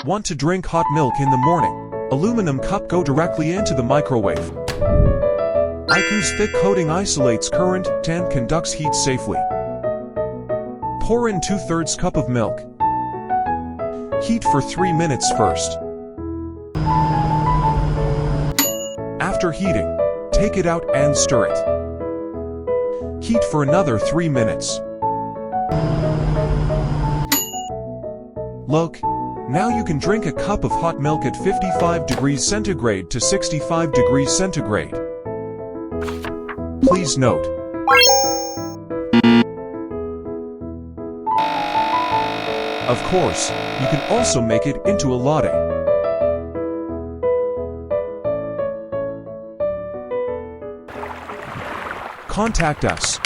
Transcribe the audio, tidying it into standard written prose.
Want to drink hot milk in the morning? Aluminum cup, go directly into the microwave. IQ's thick coating isolates current and conducts heat safely. Pour in 2/3 cup of milk. Heat for 3 minutes first. After heating, take it out and stir it. Heat for another 3 minutes. Look, now you can drink a cup of hot milk at 55 degrees centigrade to 65 degrees centigrade. Please note, of course, you can also make it into a latte. Contact us.